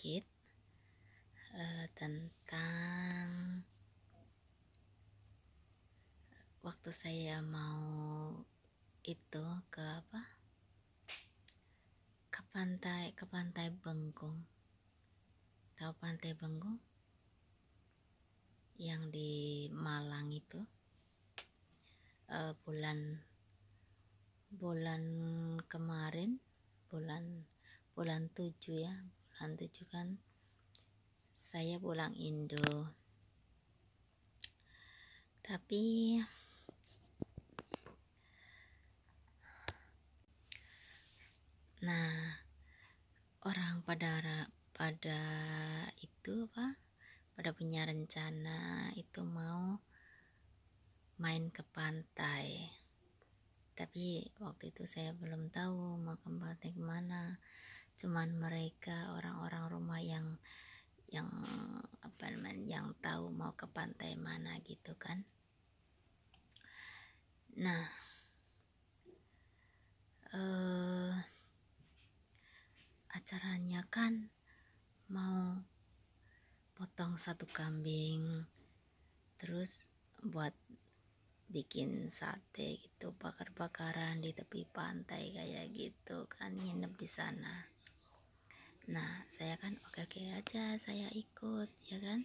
sedikit tentang waktu saya mau itu ke pantai Bengkung. Tahu pantai Bengkung yang di Malang itu? Bulan kemarin, bulan 7 ya, bulan 7 kan saya pulang Indo. Tapi orang pada punya rencana itu mau main ke pantai. Tapi waktu itu saya belum tahu mau ke pantai kemana. Cuman mereka orang-orang rumah yang tahu mau ke pantai mana gitu kan. Nah, acaranya kan mau potong satu kambing, terus buat bikin sate gitu, bakar-bakaran di tepi pantai kayak gitu kan, nginep di sana. Nah, saya kan oke aja, saya ikut ya kan.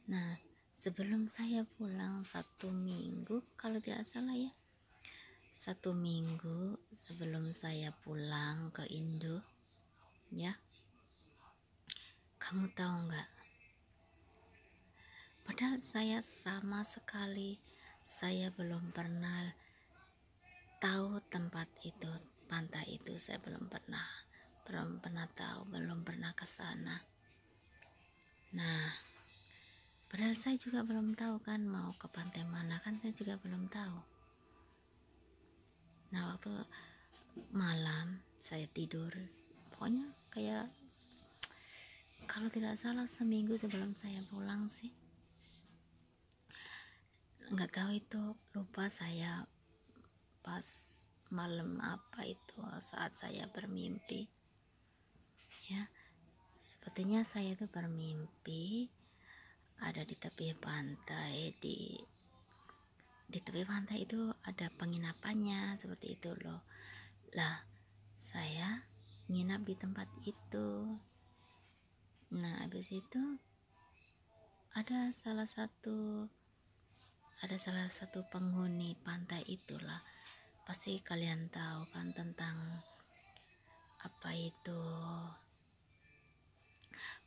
Nah, sebelum saya pulang 1 minggu kalau tidak salah ya, 1 minggu sebelum saya pulang ke Indo ya, kamu tahu nggak, padahal saya sama sekali saya belum pernah tahu tempat itu, pantai itu saya belum pernah tahu, belum pernah ke sana. Nah, padahal saya juga belum tahu kan mau ke pantai mana, kan saya juga belum tahu. Nah, waktu malam saya tidur, pokoknya kayak kalau tidak salah 1 minggu sebelum saya pulang sih, nggak tahu itu, lupa saya pas malam apa itu saat saya bermimpi ya, sepertinya saya itu bermimpi ada di tepi pantai, di tepi pantai itu ada penginapannya seperti itu loh. Lah, saya nginap di tempat itu. Nah, habis itu ada salah satu penghuni pantai itulah, pasti kalian tahu kan tentang apa itu,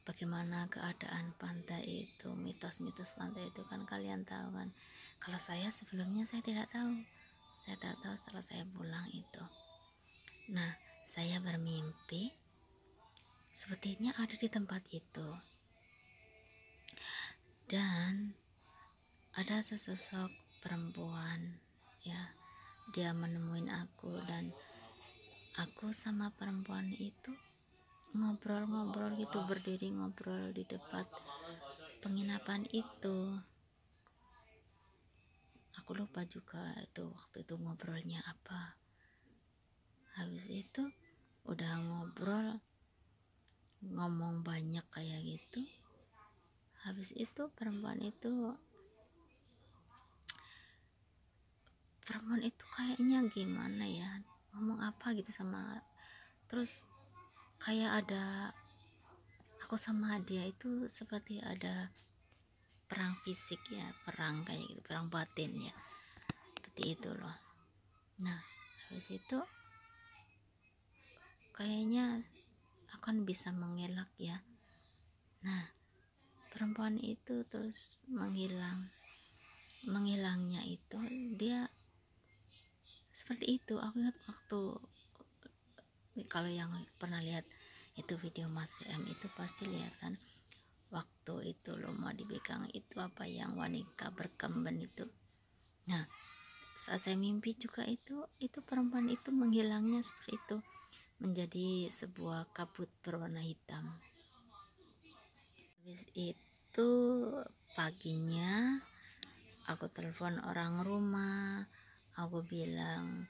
bagaimana keadaan pantai itu, mitos-mitos pantai itu kan kalian tahu kan. Kalau saya sebelumnya saya tidak tahu setelah saya pulang itu. Nah, saya bermimpi sepertinya ada di tempat itu, dan ada sesosok perempuan ya, dia menemuin aku, dan aku sama perempuan itu ngobrol-ngobrol gitu, berdiri ngobrol di depan penginapan itu. Aku lupa juga itu waktu itu ngobrolnya apa. Habis itu udah ngomong banyak kayak gitu. Habis itu perempuan itu kayaknya gimana ya, ngomong apa gitu sama, terus kayak ada, aku sama dia itu seperti ada perang fisik ya, perang kayak gitu, perang batin ya, seperti itu loh. Nah, habis itu kayaknya akan bisa mengelak ya. Nah, perempuan itu terus menghilangnya itu, dia seperti itu. Aku ingat waktu, kalau yang pernah lihat itu video Mas PM itu pasti lihat kan, waktu itu lo mau dipegang itu apa yang wanita berkemben itu. Nah, saat saya mimpi juga itu perempuan itu menghilangnya seperti itu, menjadi sebuah kabut berwarna hitam. Habis itu paginya aku telepon orang rumah, aku bilang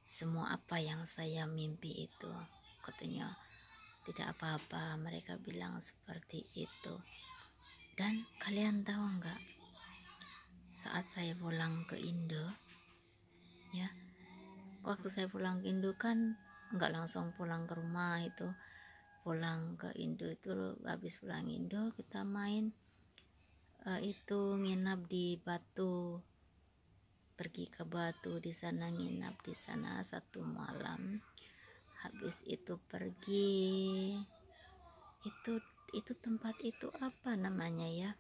semua apa yang saya mimpi itu, katanya tidak apa-apa, mereka bilang seperti itu. Dan kalian tahu nggak, saat saya pulang ke Indo ya, waktu saya pulang ke Indo kan nggak langsung pulang ke rumah, itu pulang ke Indo itu habis pulang Indo kita main itu nginap di Batu, pergi ke Batu, di sana nginap di sana 1 malam. Habis itu pergi, itu tempat itu apa namanya ya,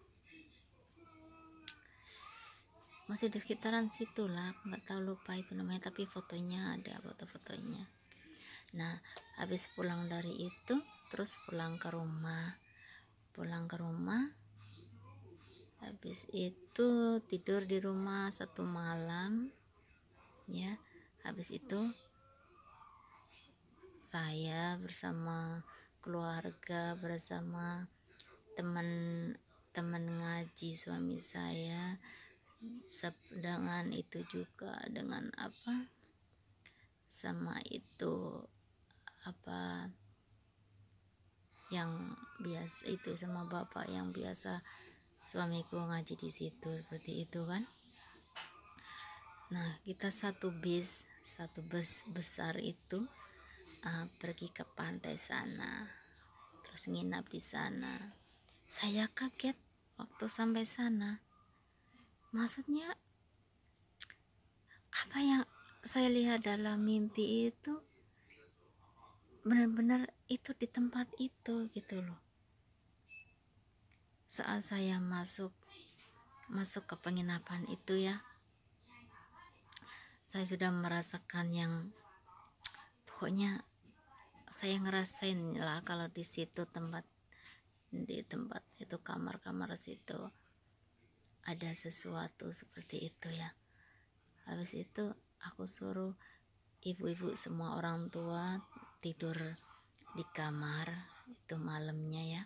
masih di sekitaran situ lah, aku nggak tahu, lupa itu namanya, tapi fotonya ada, foto-fotonya. Nah, habis pulang dari itu terus pulang ke rumah, habis itu tidur di rumah 1 malam ya. Habis itu saya bersama keluarga, bersama teman ngaji suami saya, dengan itu juga dengan apa, sama itu apa yang biasa itu, sama bapak yang biasa suamiku ngaji di situ, seperti itu kan. Nah, kita satu bus besar itu pergi ke pantai sana, terus nginap di sana. Saya kaget waktu sampai sana, maksudnya apa yang saya lihat dalam mimpi itu benar-benar itu di tempat itu gitu loh. Saat saya masuk ke penginapan itu ya, saya sudah merasakan yang pokoknya saya ngerasain lah kalau di situ di tempat itu, kamar-kamar situ ada sesuatu seperti itu ya. Habis itu aku suruh ibu-ibu semua, orang tua tidur di kamar itu malamnya ya,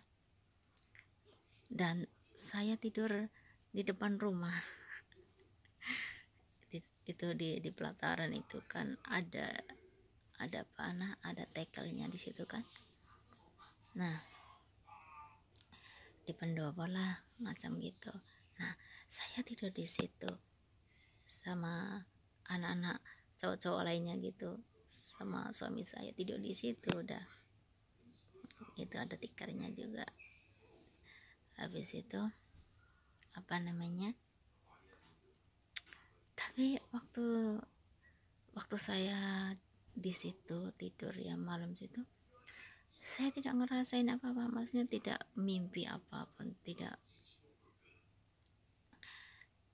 dan saya tidur di depan rumah. Itu di pelataran itu kan ada panah, ada tekelnya di situ kan. Nah, di pendopo lah macam gitu. Nah, saya tidur di situ sama anak-anak cowok-cowok lainnya gitu, sama suami saya tidur di situ, udah itu ada tikernya juga. Habis itu apa namanya, tapi waktu saya di situ tidur ya malam situ, saya tidak ngerasain apa-apa, maksudnya tidak mimpi apapun, tidak.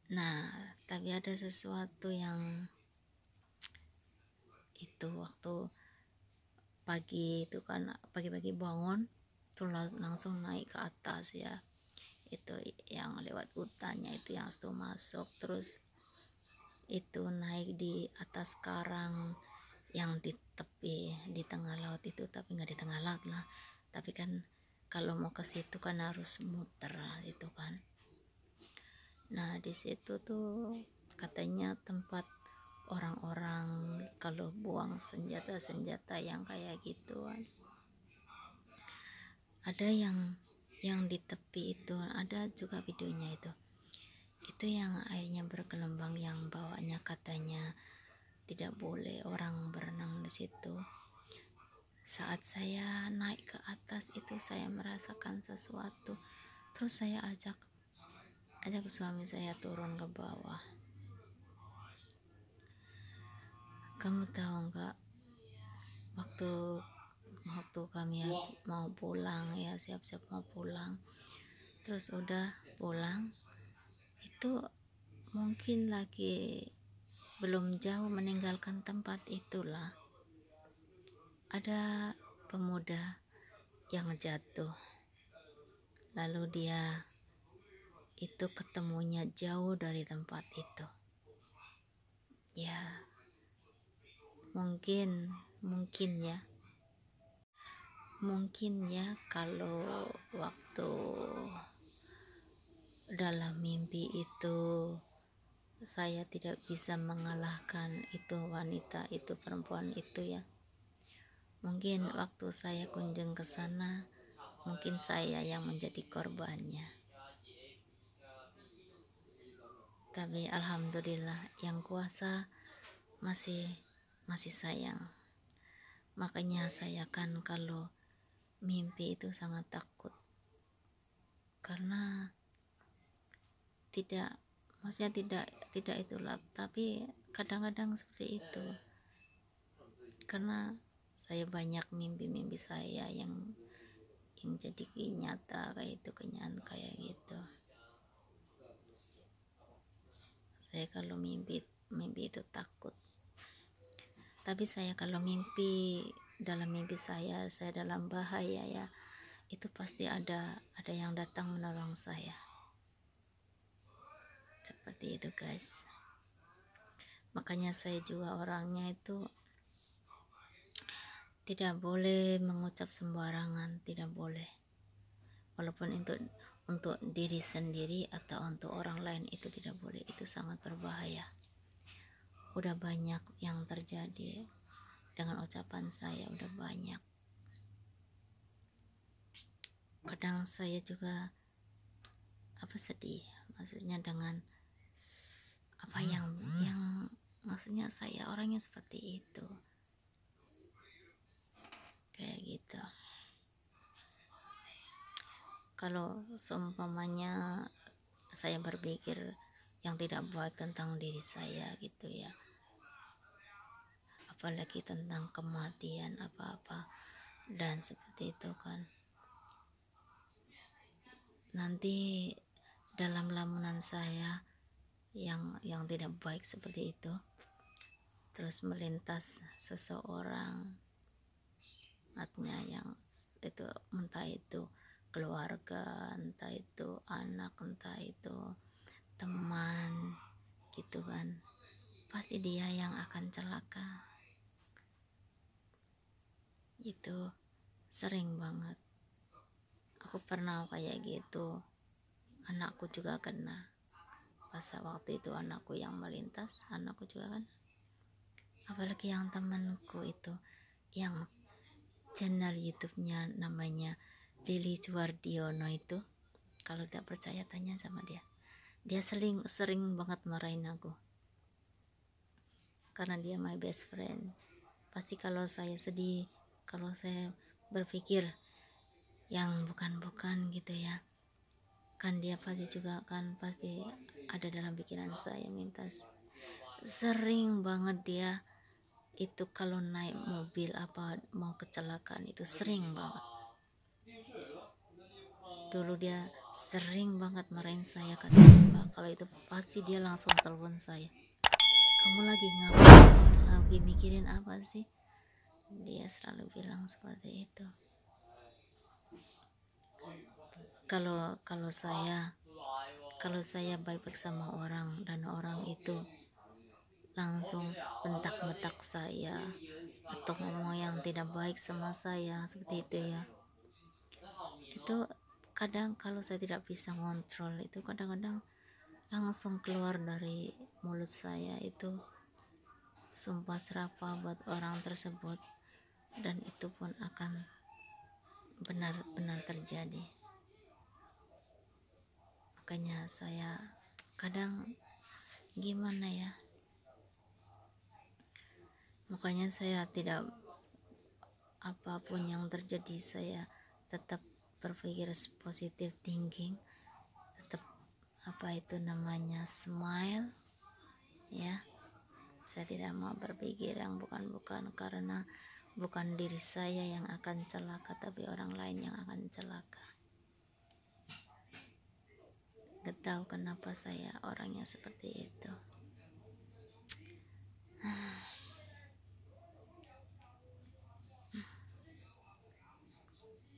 Nah, tapi ada sesuatu yang itu waktu pagi itu kan, pagi-pagi bangun tuh langsung naik ke atas ya, itu yang lewat hutannya itu yang itu masuk, terus itu naik di atas karang yang di tepi di tengah laut itu, tapi nggak di tengah laut lah, tapi kan kalau mau ke situ kan harus muter itu kan. Nah, di situ tuh katanya tempat orang-orang kalau buang senjata-senjata yang kayak gituan. Ada yang di tepi itu, ada juga videonya itu yang airnya bergelombang, yang bawahnya katanya tidak boleh orang berenang di situ. Saat saya naik ke atas itu saya merasakan sesuatu, terus saya ajak suami saya turun ke bawah. Kamu tahu nggak, waktu kami mau pulang ya, siap-siap mau pulang, terus udah pulang itu mungkin lagi belum jauh meninggalkan tempat itulah, ada pemuda yang jatuh, lalu dia itu ketemunya jauh dari tempat itu ya. Mungkin ya kalau waktu dalam mimpi itu saya tidak bisa mengalahkan itu wanita, itu perempuan itu ya. Mungkin waktu saya kunjung ke sana, mungkin saya yang menjadi korbannya. Tapi alhamdulillah yang kuasa masih sayang. Makanya saya kan kalau mimpi itu sangat takut. Karena tidak itulah, tapi kadang-kadang seperti itu. Karena saya banyak mimpi-mimpi saya yang jadi nyata kayak itu, kenyataan kayak gitu. Saya kalau mimpi itu takut. Tapi saya kalau dalam mimpi saya dalam bahaya ya, itu pasti ada yang datang menolong saya. Seperti itu guys. Makanya saya juga orangnya itu tidak boleh mengucap sembarangan, tidak boleh. Walaupun untuk diri sendiri atau untuk orang lain itu tidak boleh, itu sangat berbahaya. Udah banyak yang terjadi dengan ucapan saya, udah banyak. Kadang saya juga sedih, maksudnya dengan apa yang maksudnya saya orangnya seperti itu, kayak gitu. Kalau seumpamanya saya berpikir yang tidak baik tentang diri saya gitu ya, apalagi tentang kematian apa-apa dan seperti itu kan, nanti dalam lamunan saya yang tidak baik seperti itu terus melintas seseorang, artinya yang itu entah itu keluarga, entah itu anak, entah itu teman gitu kan, pasti dia yang akan celaka. Itu sering banget aku pernah kayak gitu, anakku juga kena. Pas waktu itu anakku yang melintas, anakku juga kan. Apalagi yang temanku itu yang channel YouTube-nya namanya Lili Cuardiono itu, kalau tidak percaya tanya sama dia. Dia sering banget marahin aku karena dia my best friend. Pasti kalau saya sedih, kalau saya berpikir yang bukan-bukan gitu ya, kan dia pasti juga kan pasti ada dalam pikiran saya mintas. Sering banget dia itu kalau naik mobil apa mau kecelakaan itu sering banget. Dulu dia sering banget marahin saya, kata kalau itu pasti dia langsung telepon saya, kamu lagi ngapain sih, lagi mikirin apa sih, dia selalu bilang seperti itu. Kalau saya baik-baik sama orang dan orang itu langsung bentak-bentak saya atau ngomong yang tidak baik sama saya seperti itu ya, itu kadang kalau saya tidak bisa ngontrol itu kadang-kadang langsung keluar dari mulut saya itu sumpah serapah buat orang tersebut, dan itu pun akan benar-benar terjadi. Makanya saya kadang gimana ya, makanya saya tidak, apapun yang terjadi saya tetap berpikir positive thinking, tetap smile ya. Saya tidak mau berpikir yang bukan-bukan, karena bukan diri saya yang akan celaka, tapi orang lain yang akan celaka. Gak tahu kenapa saya orangnya seperti itu.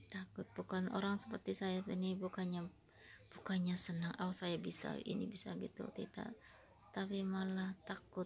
Takut, bukan orang seperti saya ini bukannya senang saya bisa ini bisa gitu, tidak, tapi malah takut